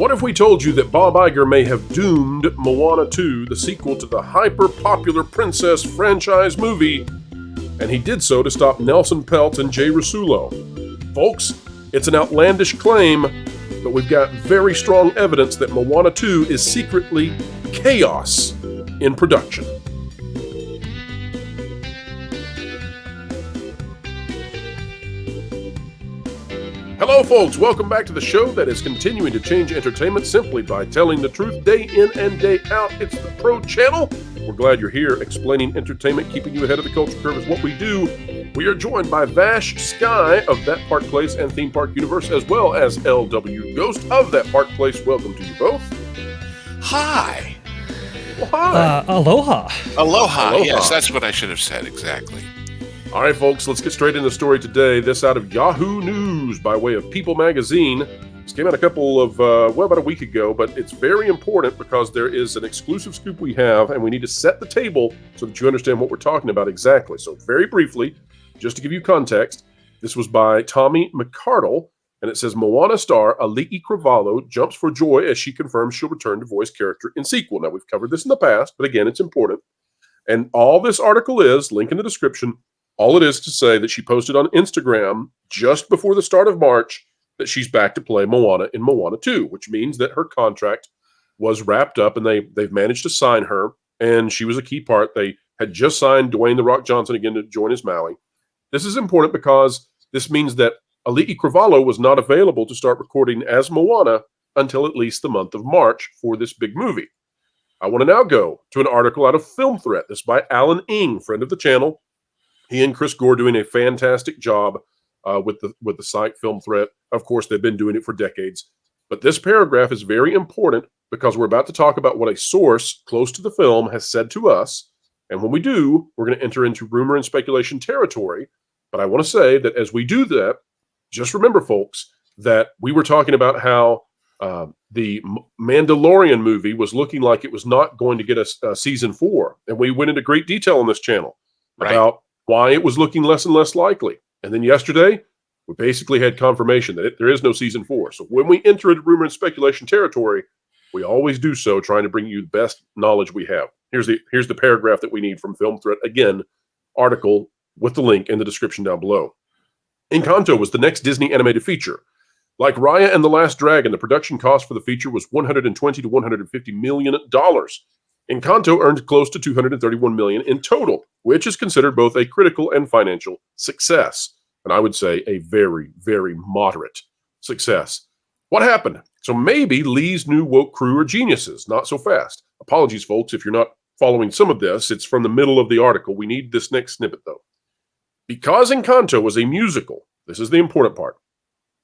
What if we told you that Bob Iger may have doomed Moana 2, the sequel to the hyper-popular princess franchise movie, and he did so to stop Nelson Peltz and Jay Rusulo? Folks, it's an outlandish claim, but we've got very strong evidence that Moana 2 is secretly chaos in production. Hello folks, welcome back to the show that is continuing to change entertainment simply by telling the truth day in and day out. It's the Pro Channel. We're glad you're here. Explaining entertainment, keeping you ahead of the culture curve is what we do. We are joined by Vash Sky of That Park Place and Theme Park Universe, as well as LW Ghost of That Park Place. Welcome to you both. Hi. Well, hi. Aloha. Aloha. Yes, that's what I should have said, exactly. All right, folks, let's get straight into the story today. This out of Yahoo News by way of People Magazine. This came out about a week ago, but it's very important because there is an exclusive scoop we have, and we need to set the table so that you understand what we're talking about exactly. So very briefly, just to give you context, this was by Tommy McCardle, and it says, Moana star Auli'i jumps for joy as she confirms she'll return to voice character in sequel. Now, we've covered this in the past, but again, it's important. And all this article is, link in the description, all it is to say that she posted on Instagram just before the start of March that she's back to play Moana in Moana 2, which means that her contract was wrapped up and they've managed to sign her, and she was a key part. They had just signed Dwayne "The Rock" Johnson again to join as Maui. This is important because this means that Auli'i was not available to start recording as Moana until at least the month of March for this big movie. I want to now go to an article out of Film Threat. This is by Alan Ng, friend of the channel. He and Chris Gore doing a fantastic job with the site Film Threat. Of course, they've been doing it for decades. But this paragraph is very important because we're about to talk about what a source close to the film has said to us. And when we do, we're going to enter into rumor and speculation territory. But I want to say that as we do that, just remember, folks, that we were talking about how the Mandalorian movie was looking like it was not going to get a season 4. And we went into great detail on this channel about why it was looking less and less likely. And then yesterday, we basically had confirmation that there is no season 4. So when we enter into rumor and speculation territory, we always do so trying to bring you the best knowledge we have. Here's the paragraph that we need from Film Threat. Again, article with the link in the description down below. Encanto was the next Disney animated feature. Like Raya and the Last Dragon, the production cost for the feature was $120 to $150 million. Encanto earned close to $231 million in total, which is considered both a critical and financial success. And I would say a very, very moderate success. What happened? So maybe Lee's new woke crew are geniuses. Not so fast. Apologies, folks, if you're not following some of this. It's from the middle of the article. We need this next snippet, though. Because Encanto was a musical, this is the important part,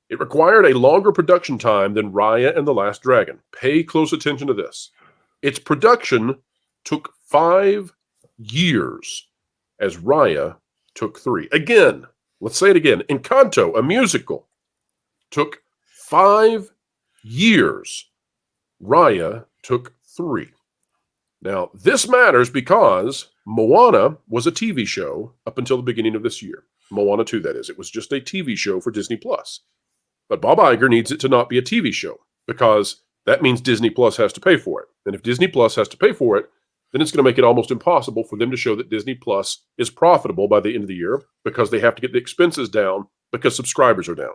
it required a longer production time than Raya and the Last Dragon. Pay close attention to this. Its production took 5 years, as Raya took 3. Again, let's say it again. Encanto, a musical, took 5 years. Raya took 3. Now, this matters because Moana was a TV show up until the beginning of this year. Moana 2, that is. It was just a TV show for Disney+. But Bob Iger needs it to not be a TV show because that means Disney Plus has to pay for it. And if Disney Plus has to pay for it, then it's going to make it almost impossible for them to show that Disney Plus is profitable by the end of the year because they have to get the expenses down because subscribers are down.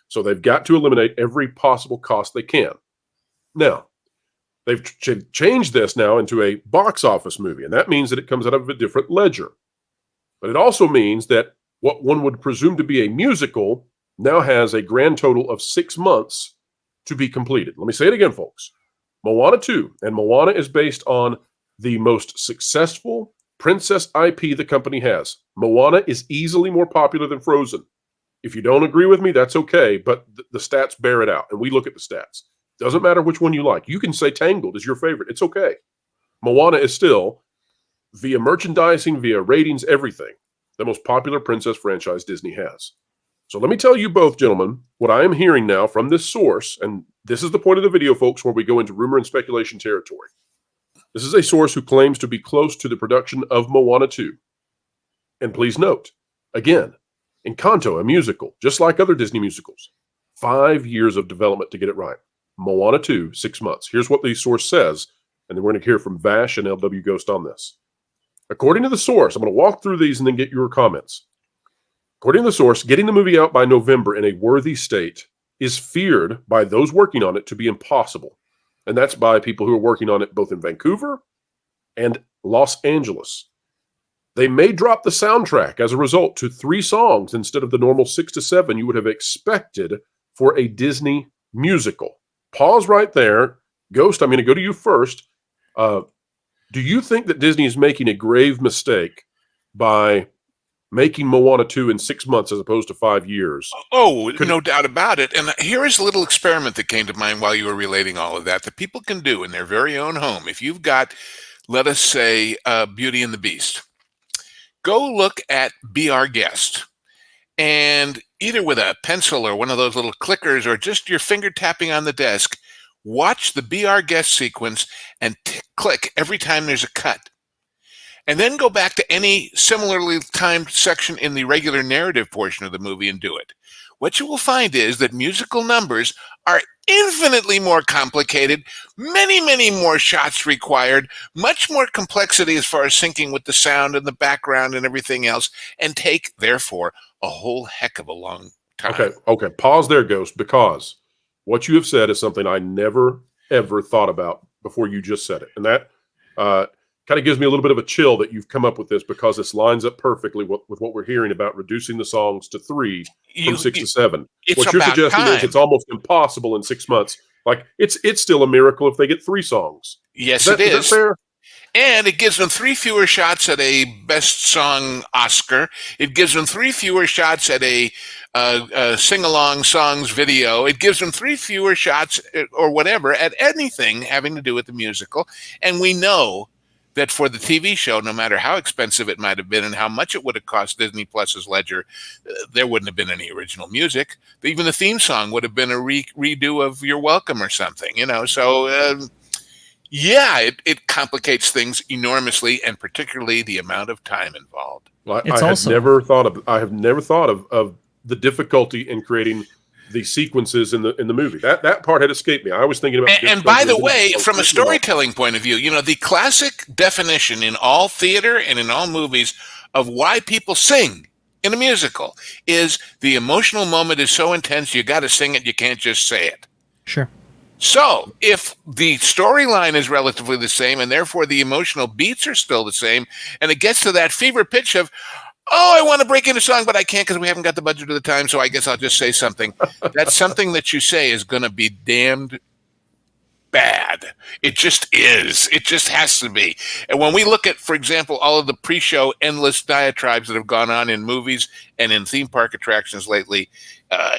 So they've got to eliminate every possible cost they can. Now, they've changed this now into a box office movie, and that means that it comes out of a different ledger. But it also means that what one would presume to be a musical now has a grand total of 6 months to be completed. Let me say it again, folks. Moana 2, and Moana is based on the most successful princess IP the company has. Moana is easily more popular than Frozen. If you don't agree with me, that's okay, but the stats bear it out, and we look at the stats. Doesn't matter which one you like. You can say Tangled is your favorite. It's okay. Moana is still, via merchandising, via ratings, everything, the most popular princess franchise Disney has. So let me tell you both, gentlemen, what I am hearing now from this source, and this is the point of the video, folks, where we go into rumor and speculation territory. This is a source who claims to be close to the production of Moana 2. And please note, again, Encanto, a musical, just like other Disney musicals, 5 years of development to get it right. Moana 2, 6 months. Here's what the source says, and then we're going to hear from Vash and LW Ghost on this. According to the source, I'm going to walk through these and then get your comments. According to the source, getting the movie out by November in a worthy state is feared by those working on it to be impossible. And that's by people who are working on it both in Vancouver and Los Angeles. They may drop the soundtrack as a result to 3 songs instead of the normal 6 to 7 you would have expected for a Disney musical. Pause right there. Ghost, I'm going to go to you first. Do you think that Disney is making a grave mistake by making Moana 2 in 6 months as opposed to 5 years? Oh, no doubt about it. And here is a little experiment that came to mind while you were relating all of that people can do in their very own home. If you've got, let us say, Beauty and the Beast, go look at Be Our Guest. And either with a pencil or one of those little clickers or just your finger tapping on the desk, watch the Be Our Guest sequence and click every time there's a cut. And then go back to any similarly timed section in the regular narrative portion of the movie and do it. What you will find is that musical numbers are infinitely more complicated, many, many more shots required, much more complexity as far as syncing with the sound and the background and everything else, and take, therefore, a whole heck of a long time. Okay. Pause there, Ghost, because what you have said is something I never, ever thought about before you just said it. And that kind of gives me a little bit of a chill that you've come up with this, because this lines up perfectly with what we're hearing about reducing the songs to 3 from 6 to 7. What you're suggesting is it's almost impossible in 6 months. Like, it's still a miracle if they get 3 songs. Yes, it is. Is that fair? And it gives them 3 fewer shots at a Best Song Oscar. It gives them 3 fewer shots at a sing-along songs video. It gives them 3 fewer shots or whatever at anything having to do with the musical. And we know that for the TV show, no matter how expensive it might have been and how much it would have cost Disney Plus's ledger, there wouldn't have been any original music. Even the theme song would have been a redo of You're Welcome or something, So, yeah, it complicates things enormously, and particularly the amount of time involved. Well, I have never thought of the difficulty in creating the sequences in the movie. That part had escaped me. I was thinking about. And by the way, from a storytelling point of view, the classic definition in all theater and in all movies of why people sing in a musical is the emotional moment is so intense you got to sing it. You can't just say it. Sure. So if the storyline is relatively the same and therefore the emotional beats are still the same, and it gets to that fever pitch of, I want to break into song, but I can't because we haven't got the budget or the time, so I guess I'll just say something. That's something that you say is going to be damned bad. It just is. It just has to be. And when we look at, for example, all of the pre-show endless diatribes that have gone on in movies and in theme park attractions lately,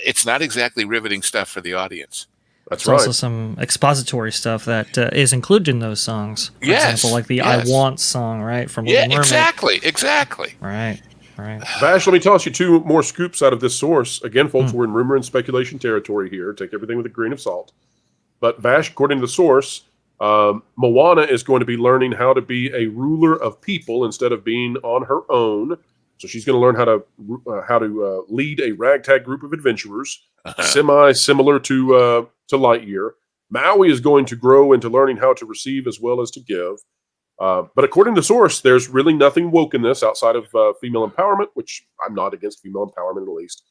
it's not exactly riveting stuff for the audience. That's There's also some expository stuff that is included in those songs. For example, like the I Want song, right? From Little Mermaid. Exactly. Right. Vash, let me toss you 2 more scoops out of this source. Again, folks, we're in rumor and speculation territory here. Take everything with a grain of salt. But Vash, according to the source, Moana is going to be learning how to be a ruler of people instead of being on her own. So she's going to learn how to lead a ragtag group of adventurers, semi-similar to Lightyear. Maui is going to grow into learning how to receive as well as to give. But according to the source, there's really nothing woke in this outside of female empowerment, which I'm not against female empowerment at least.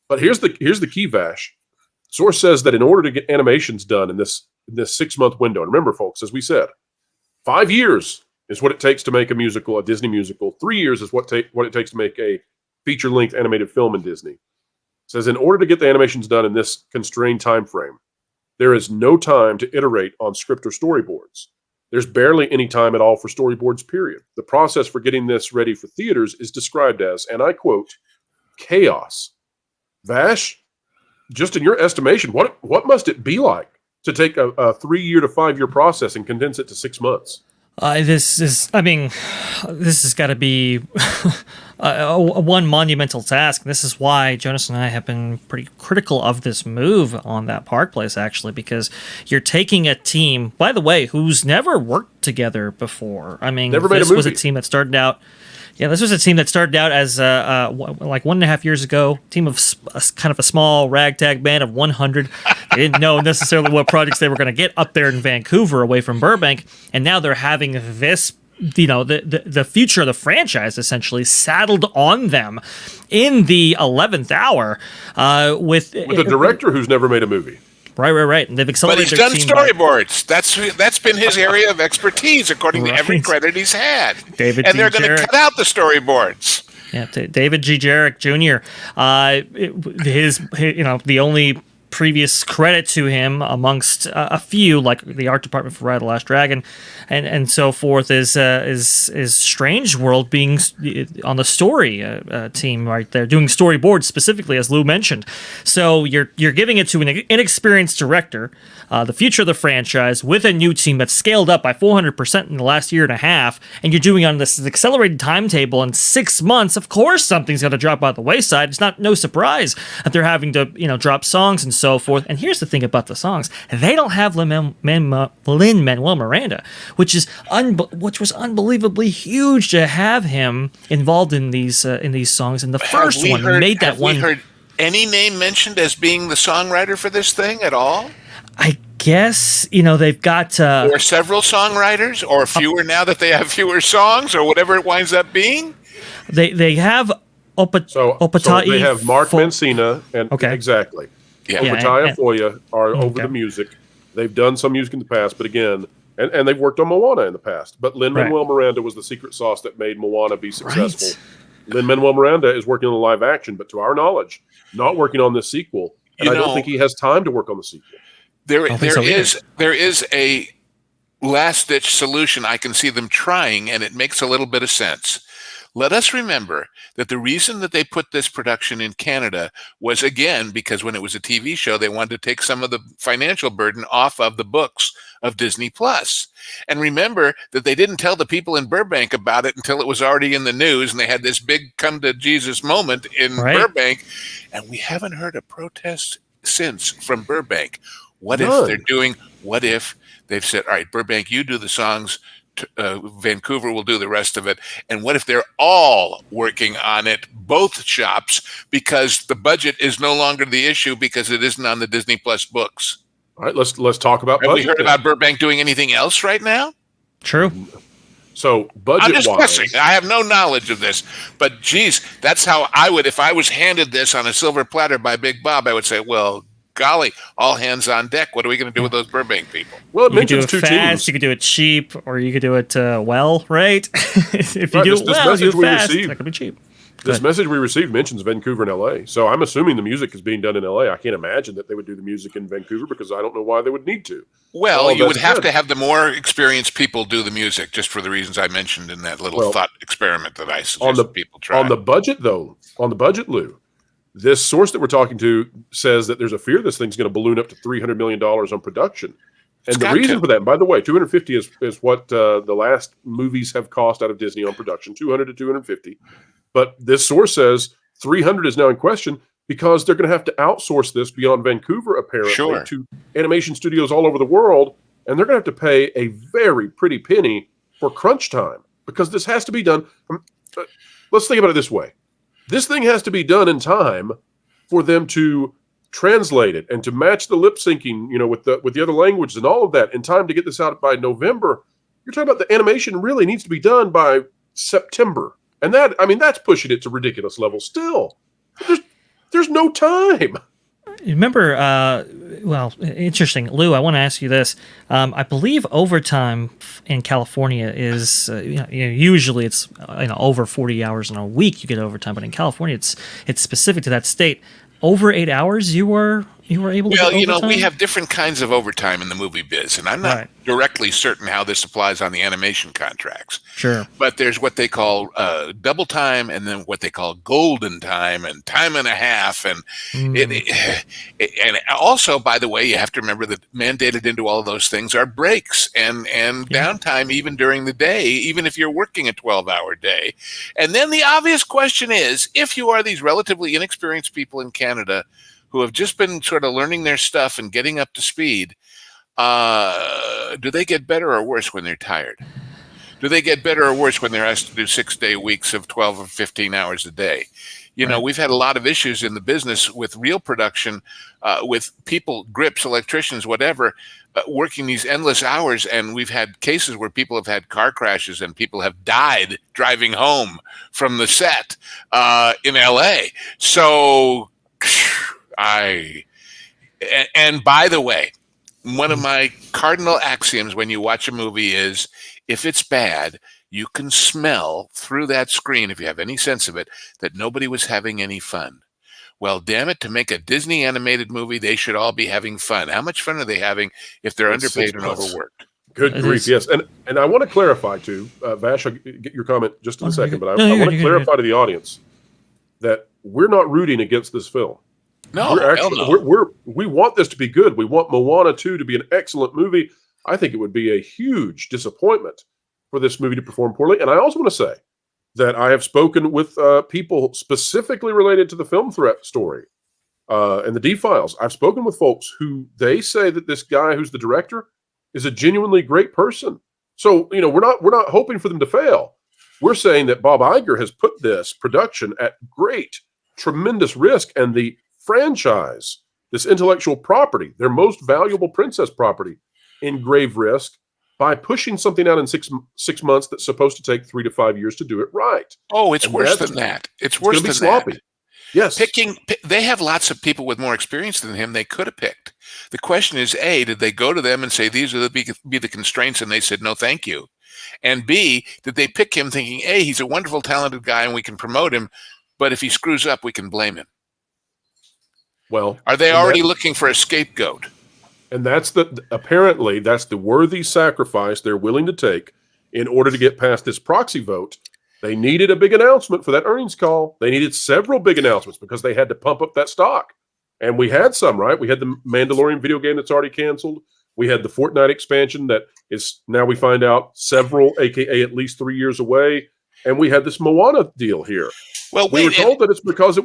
But here's the key, Vash. Source says that in order to get animations done in this 6-month window, and remember, folks, as we said, 5 years is what it takes to make a Disney musical. 3 years is what it takes to make a feature-length animated film in Disney. It says in order to get the animations done in this constrained time frame, there is no time to iterate on script or storyboards. There's barely any time at all for storyboards, period. The process for getting this ready for theaters is described as, and I quote, chaos. Vash, just in your estimation, what must it be like to take a 3-year to 5-year process and condense it to 6 months? This has got to be one monumental task. This is why Jonas and I have been pretty critical of this move on that park place, actually, because you're taking a team, by the way, who's never worked together before. I mean, this was a team that started out. Yeah, this was a team that started out as like 1.5 years ago, team of kind of a small ragtag band of 100. They didn't know necessarily what projects they were going to get up there in Vancouver away from Burbank. And now they're having this, the future of the franchise essentially saddled on them in the 11th hour with a director who's never made a movie. Right. And they've But accelerated he's done their team storyboards. That's been his area of expertise, according to every credit he's had. David and G. they're going to Jarrett. cut out the storyboards. Yeah, David G. Jarrett Jr. The only previous credit to him amongst a few, like the art department for Ride the Last Dragon, and so forth, is Strange World being on the story team right there, doing storyboards specifically, as Lou mentioned. So you're giving it to an inexperienced director, the future of the franchise, with a new team that's scaled up by 400% in the last year and a half, and you're doing it on this accelerated timetable in 6 months. Of course, something's going to drop out the wayside. It's no surprise that they're having to drop songs and so forth. And here's the thing about the songs: they don't have Lin-Manuel Miranda, which was unbelievably huge to have him involved in these songs. And the first one made that one. Have we heard any name mentioned as being the songwriter for this thing at all? I guess they've got or several songwriters, or fewer now that they have fewer songs, or whatever it winds up being. They have Opatai. So they have Mark Mancina and exactly. Yeah. Opatai Foya are over the music. They've done some music in the past, but again, and they've worked on Moana in the past. But Lin-Manuel Miranda was the secret sauce that made Moana be successful. Right. Lin-Manuel Miranda is working on live action, but to our knowledge, not working on this sequel. And I don't think he has time to work on the sequel. There is a last-ditch solution I can see them trying, and it makes a little bit of sense. Let us remember that the reason that they put this production in Canada was, again, because when it was a TV show, they wanted to take some of the financial burden off of the books of Disney+. And remember that they didn't tell the people in Burbank about it until it was already in the news, and they had this big come-to-Jesus moment in Burbank, and we haven't heard a protest since from Burbank. What if they've said, all right, Burbank, you do the songs, Vancouver will do the rest of it. And what if they're all working on it, both shops, because the budget is no longer the issue because it isn't on the Disney Plus books? All right, let's talk about budget. Have we heard about Burbank doing anything else right now? True. So budget-wise, I'm just guessing. I have no knowledge of this, but geez, that's how I would, if I was handed this on a silver platter by Big Bob, I would say, well, golly, all hands on deck. What are we going to do with those Burbank people? Well, it you could do it two fast, teams. you could do it cheap, or you could do it right? If you do it well, do it fast, that could be cheap. This message we received mentions Vancouver and LA. So I'm assuming the music is being done in LA. I can't imagine that they would do the music in Vancouver because I don't know why they would need to. Well, you would have to have the more experienced people do the music, just for the reasons I mentioned in that little thought experiment that I suggested people try. On the budget, Lou, this source that we're talking to says that there's a fear this thing's going to balloon up to $300 million on production. And the reason for that, and by the way, 250 is what the last movies have cost out of Disney on production, 200 to 250. But this source says 300 is now in question because they're going to have to outsource this beyond Vancouver, apparently, to animation studios all over the world. And they're going to have to pay a very pretty penny for crunch time because this has to be done. Let's think about it this way. This thing has to be done in time for them to translate it and to match the lip syncing, with the other languages and all of that in time to get this out by November. You're talking about the animation really needs to be done by September. And that's pushing it to ridiculous levels still. There's no time. Remember, interesting. Lou, I want to ask you this. I believe overtime in California is, usually it's over 40 hours in a week you get overtime, but in California it's specific to that state. Over 8 hours you were able to get overtime? We have different kinds of overtime in the movie biz, and I'm not directly certain how this applies on the animation contracts. Sure. But there's what they call double time, and then what they call golden time, and time and a half. And and also, by the way, you have to remember that mandated into all of those things are breaks and downtime even during the day, even if you're working a 12-hour day. And then the obvious question is, if you are these relatively inexperienced people in Canada who have just been sort of learning their stuff and getting up to speed, do they get better or worse when they're tired? Do they get better or worse when they're asked to do 6-day weeks of 12 or 15 hours a day? You know, Right. we've had a lot of issues in the business with real production, with people, grips, electricians, whatever, working these endless hours. And we've had cases where people have had car crashes and people have died driving home from the set in LA. So and by the way, one of my cardinal axioms when you watch a movie is if it's bad, you can smell through that screen, if you have any sense of it, that nobody was having any fun. Well, damn it, to make a Disney animated movie, they should all be having fun. How much fun are they having if they're It's underpaid and 6 months. overworked? Good It grief, is. yes. And I want to clarify too, Vash, I'll get your comment just in a second, but No, I you're want good, to you're good. clarify to the audience that we're not rooting against this film. No, We're hell actually no. we want this to be good. We want Moana 2 to be an excellent movie. I think it would be a huge disappointment for this movie to perform poorly. And I also want to say that I have spoken with people specifically related to the film threat story and the D-Files. I've spoken with folks who they say that this guy who's the director is a genuinely great person. So, you know, we're not hoping for them to fail. We're saying that Bob Iger has put this production at great, tremendous risk, and the franchise, this intellectual property, their most valuable princess property, in grave risk by pushing something out in 6 months that's supposed to take 3 to 5 years to do it right. Oh, it's And worse that's than that. It's it's worse going to be than sloppy. that. Yes. They have lots of people with more experience than him they could have picked. The question is, A, did they go to them and say, these are be the constraints, and they said, no, thank you? And B, did they pick him thinking, A, he's a wonderful, talented guy and we can promote him, but if he screws up, we can blame him? Well, Are they and already looking for a scapegoat? And that's apparently that's the worthy sacrifice they're willing to take in order to get past this proxy vote. They needed a big announcement for that earnings call. They needed several big announcements because they had to pump up that stock. And we had some, right? We had the Mandalorian video game that's already canceled. We had the Fortnite expansion that is now we find out several, aka at least 3 years away. And we had this Moana deal here. Well, We were told that it's because it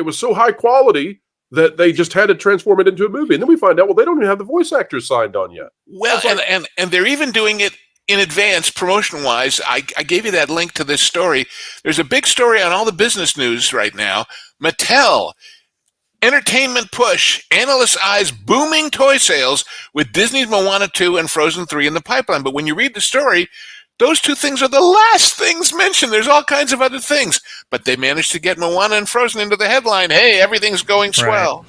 was so high quality that they just had to transform it into a movie. And then we find out, well, they don't even have the voice actors signed on yet. well, and they're even doing it in advance, promotion-wise. I gave you that link to this story. There's a big story on all the business news right now. Mattel, entertainment push. Analysts' eyes booming toy sales with Disney's Moana 2 and Frozen 3 in the pipeline. But when you read the story, those two things are the last things mentioned. There's all kinds of other things. But they managed to get Moana and Frozen into the headline. Hey, everything's going swell.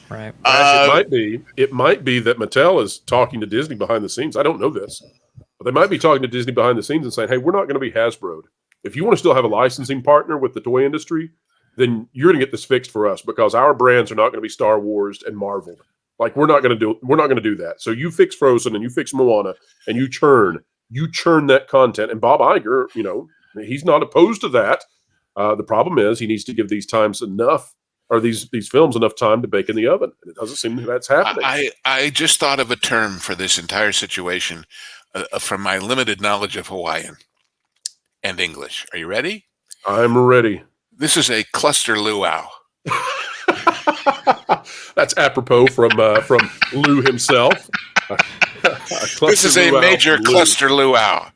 Right. It might be that Mattel is talking to Disney behind the scenes. I don't know this, but they might be talking to Disney behind the scenes and saying, hey, we're not going to be Hasbro'd. If you want to still have a licensing partner with the toy industry, then you're going to get this fixed for us because our brands are not going to be Star Wars and Marvel. Like we're not going to do that. So you fix Frozen and you fix Moana and you churn that content. And Bob Iger, you know, he's not opposed to that. The problem is he needs to give these films enough time to bake in the oven. And it doesn't seem that's happening. I just thought of a term for this entire situation from my limited knowledge of Hawaiian and English. Are you ready? I'm ready. This is a cluster luau. That's apropos from Lou himself. This is a major cluster luau.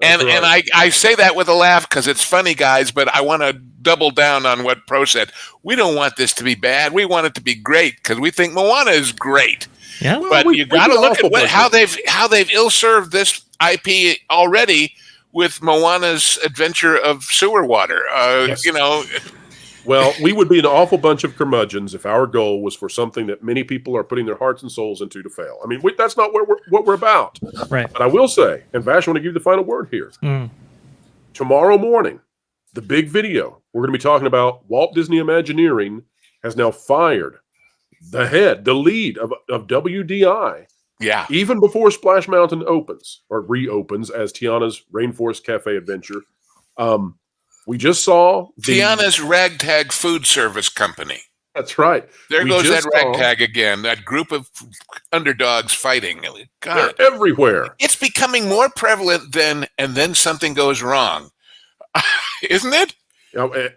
And I say that with a laugh because it's funny, guys, but I want to double down on what Pro said. We don't want this to be bad. We want it to be great because we think Moana is great. Yeah. But you got to look at how they've ill-served this IP already with Moana's adventure of sewer water. Yes. You know. Well, we would be an awful bunch of curmudgeons if our goal was for something that many people are putting their hearts and souls into to fail. I mean, that's not what we're about. Right. But I will say, and Vash, I want to give you the final word here. Tomorrow morning, the big video, we're going to be talking about Walt Disney Imagineering has now fired the lead of WDI. Yeah. Even before Splash Mountain opens or reopens as Tiana's Rainforest Cafe Adventure. We just saw Tiana's Ragtag Food Service Company. That's right. There goes that ragtag again, that group of underdogs fighting. God. They're everywhere. It's becoming more prevalent than, and then something goes wrong. Isn't it?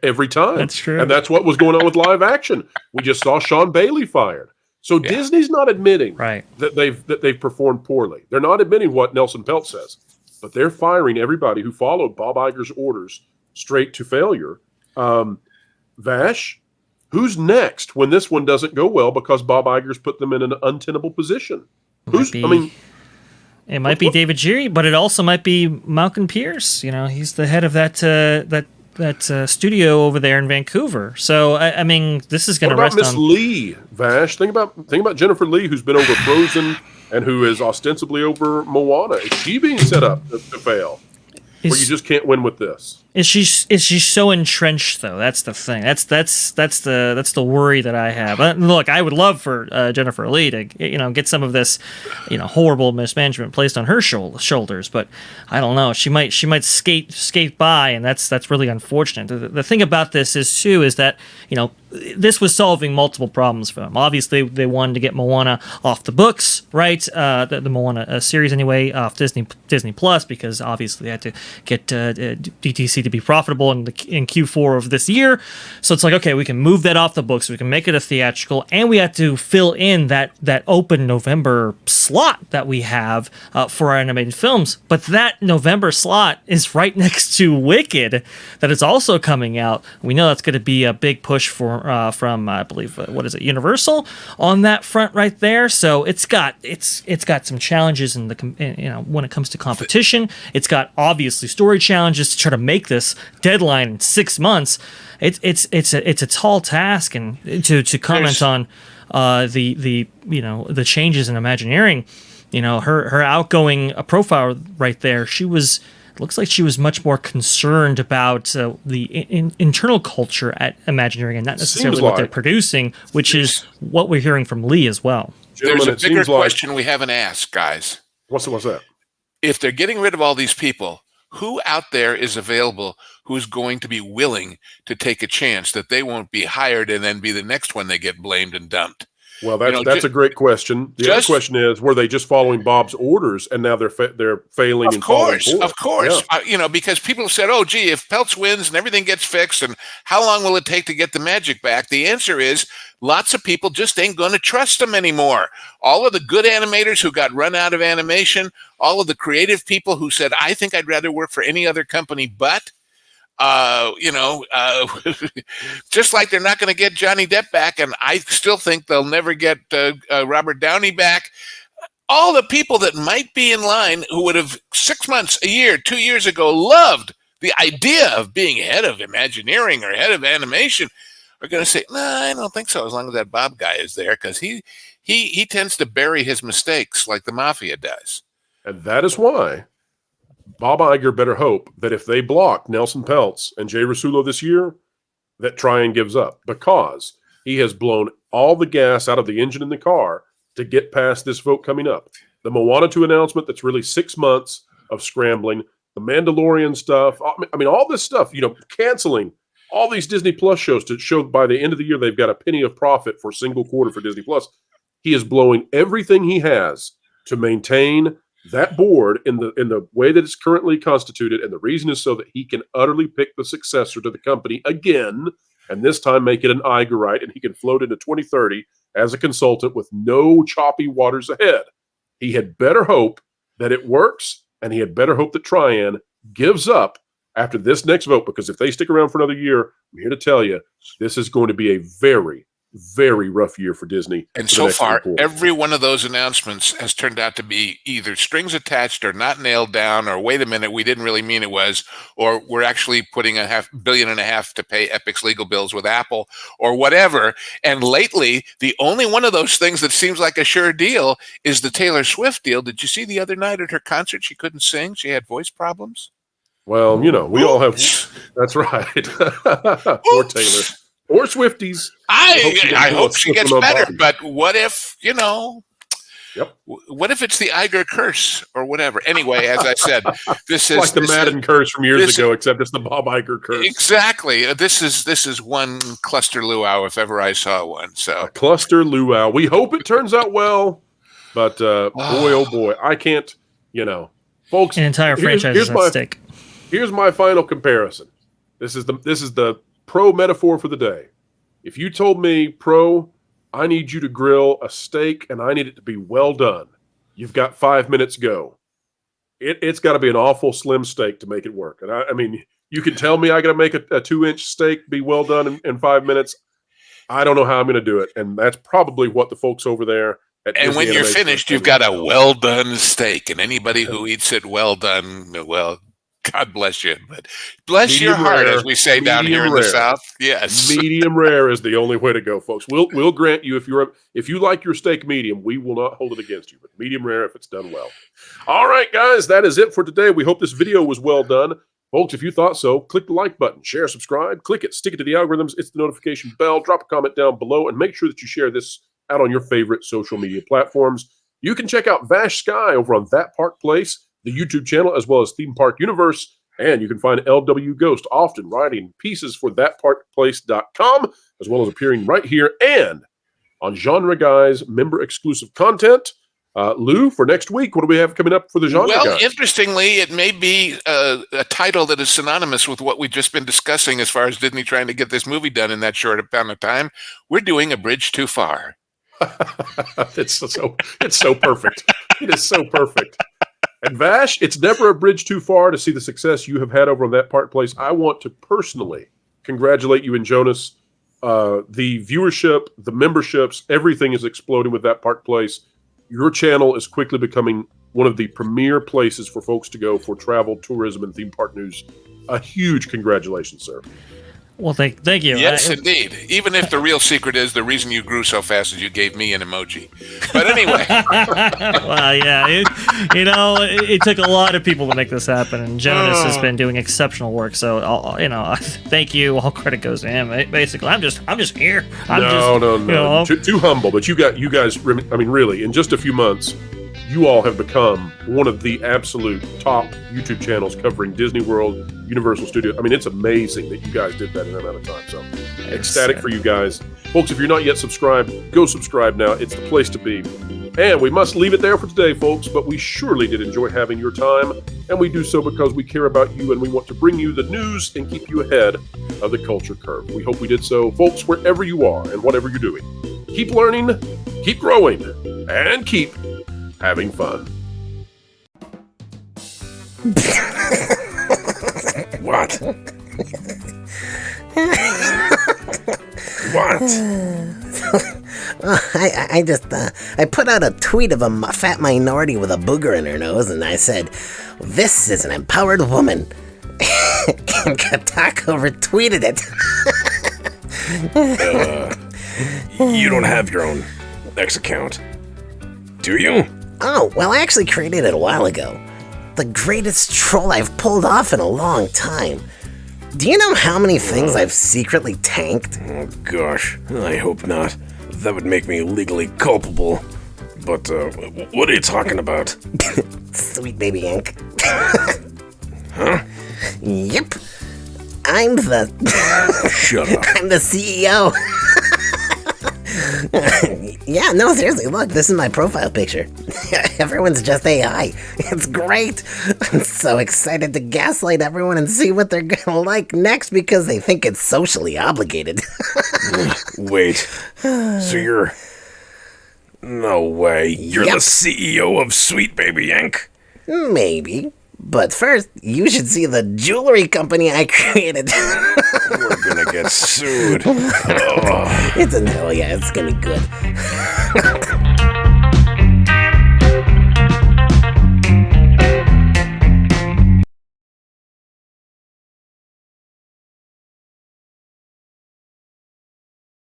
Every time. That's true. And that's what was going on with live action. We just saw Sean Bailey fired. So Disney's not admitting that they've performed poorly. They're not admitting what Nelson Peltz says, but they're firing everybody who followed Bob Iger's orders straight to failure. Vash, who's next when this one doesn't go well because Bob Iger's put them in an untenable position? It might be David Geary, but it also might be Malcolm Pierce. He's the head of that studio over there in Vancouver. So I mean, this is going to rest on Miss on Lee. Vash, think about Jennifer Lee, who's been over Frozen and who is ostensibly over Moana. Is she being set up to fail? Or you just can't win with this? Is she so entrenched though? That's the thing. That's the worry that I have. Look, I would love for Jennifer Lee to get some of this horrible mismanagement placed on her shoulders, but I don't know. She might skate by, and that's really unfortunate. The thing about this is that this was solving multiple problems for them. Obviously, they wanted to get Moana off the books, right? The Moana series anyway, off Disney Plus, because obviously they had to get DTC to be profitable in Q4 of this year. So it's like, okay, we can move that off the books, we can make it a theatrical, and we have to fill in that open November slot that we have for our animated films. But that November slot is right next to Wicked, that is also coming out. We know that's going to be a big push from I believe Universal on that front right there. So it's got some challenges in when it comes to competition. It's got obviously story challenges to try to make this deadline in 6 months. It's a tall task, and to comment on the changes in Imagineering, her outgoing profile right there, looks like she was much more concerned about the internal culture at Imagineering and not necessarily what they're producing, which is what we're hearing from Lee as well. There's a bigger question we haven't asked, guys. What's that? If they're getting rid of all these people, who out there is available who's going to be willing to take a chance that they won't be hired and then be the next one they get blamed and dumped? Well, that's a great question. The other question is, were they just following Bob's orders and now they're failing? Of course. Yeah. Because people have said, oh, gee, if Peltz wins and everything gets fixed, and how long will it take to get the magic back? The answer is lots of people just ain't going to trust them anymore. All of the good animators who got run out of animation, all of the creative people who said, I think I'd rather work for any other company but, just like they're not going to get Johnny Depp back, and I still think they'll never get Robert Downey back. All the people that might be in line who would have 6 months, a year, 2 years ago loved the idea of being head of Imagineering or head of animation are going to say, no, I don't think so, as long as that Bob guy is there, because he tends to bury his mistakes like the mafia does. And that is why Bob Iger better hope that if they block Nelson Peltz and Jay Rasulo this year, that Tryon gives up, because he has blown all the gas out of the engine in the car to get past this vote coming up. The Moana 2 announcement, that's really 6 months of scrambling. The Mandalorian stuff. I mean, all this stuff, canceling all these Disney Plus shows to show by the end of the year they've got a penny of profit for a single quarter for Disney Plus. He is blowing everything he has to maintain that board in the way that it's currently constituted, and the reason is so that he can utterly pick the successor to the company again, and this time make it an Igerite, and he can float into 2030 as a consultant with no choppy waters ahead. He had better hope that it works, and he had better hope that Tryon gives up after this next vote, because if they stick around for another year, I'm here to tell you, this is going to be a very, very rough year for Disney. And so far, every one of those announcements has turned out to be either strings attached or not nailed down, or wait a minute, we didn't really mean it was, or we're actually putting $500 million to pay Epic's legal bills with Apple or whatever. And lately, the only one of those things that seems like a sure deal is the Taylor Swift deal. Did you see the other night at her concert? She couldn't sing. She had voice problems. Well, we all have. That's right. Poor Taylor. Or Swifties. I hope she gets better, but what if, Yep. What if it's the Iger curse or whatever? Anyway, as I said, this is like the Madden curse from years ago, except it's the Bob Iger curse. Exactly. This is one cluster luau if ever I saw one. So a cluster luau. We hope it turns out well, but boy, oh boy, I can't. Folks, an entire franchise is at stake. Here's my final comparison. This is the pro metaphor for the day. If you told me, Pro, I need you to grill a steak and I need it to be well done, you've got 5 minutes, go. It's got to be an awful slim steak to make it work. And I mean, You can tell me I got to make a 2-inch steak be well done in 5 minutes. I don't know how I'm going to do it, and that's probably what the folks over there. And when you're finished, you've got a well done steak, and anybody who eats it well done, well, God bless you, but bless your heart, as we say down here in the South. Yes, medium rare is the only way to go, folks. We'll grant you if you like your steak medium, we will not hold it against you. But medium rare if it's done well. All right, guys, that is it for today. We hope this video was well done. Folks, if you thought so, click the like button, share, subscribe, click it, stick it to the algorithms, it's the notification bell, drop a comment down below, and make sure that you share this out on your favorite social media platforms. You can check out Vash Sky over on That Park Place, the YouTube channel, as well as Theme Park Universe, and you can find LW Ghost often writing pieces for thatparkplace.com, as well as appearing right here and on Genre Guys member-exclusive content. Lou, for next week, what do we have coming up for the Genre Guys? Well, interestingly, it may be a title that is synonymous with what we've just been discussing as far as Disney trying to get this movie done in that short amount of time. We're doing A Bridge Too Far. It's so perfect. It is so perfect. And Vash, it's never a bridge too far to see the success you have had over on That Park Place. I want to personally congratulate you and Jonas. The viewership, the memberships, everything is exploding with That Park Place. Your channel is quickly becoming one of the premier places for folks to go for travel, tourism, and theme park news. A huge congratulations, sir. Well, thank you. Yes, indeed. Even if the real secret is the reason you grew so fast is you gave me an emoji. But anyway. Well, yeah. It took a lot of people to make this happen, and Jonas has been doing exceptional work. So, thank you. All credit goes to him. Basically, I'm just here. No. Too humble. But you guys. I mean, really, in just a few months, you all have become one of the absolute top YouTube channels covering Disney World, Universal Studios. I mean, it's amazing that you guys did that in that amount of time. So, ecstatic for you guys. Folks, if you're not yet subscribed, go subscribe now. It's the place to be. And we must leave it there for today, folks, but we surely did enjoy having your time, and we do so because we care about you and we want to bring you the news and keep you ahead of the culture curve. We hope we did so. Folks, wherever you are and whatever you're doing, keep learning, keep growing, and keep having fun. What? What? I put out a tweet of a fat minority with a booger in her nose, and I said, "This is an empowered woman." And Katako retweeted it. You don't have your own X account, do you? Oh, well, I actually created it a while ago. The greatest troll I've pulled off in a long time. Do you know how many things I've secretly tanked? Oh, gosh, I hope not. That would make me legally culpable. But, what are you talking about? Sweet Baby Inc. Huh? Yep. I'm the... Shut up. I'm the CEO. Yeah, no, seriously, look, this is my profile picture. Everyone's just AI. It's great. I'm so excited to gaslight everyone and see what they're gonna like next because they think it's socially obligated. Wait, so you're... No way, you're the CEO of Sweet Baby Inc.? Maybe. But first, you should see the jewelry company I created. We're gonna get sued. It's gonna be good.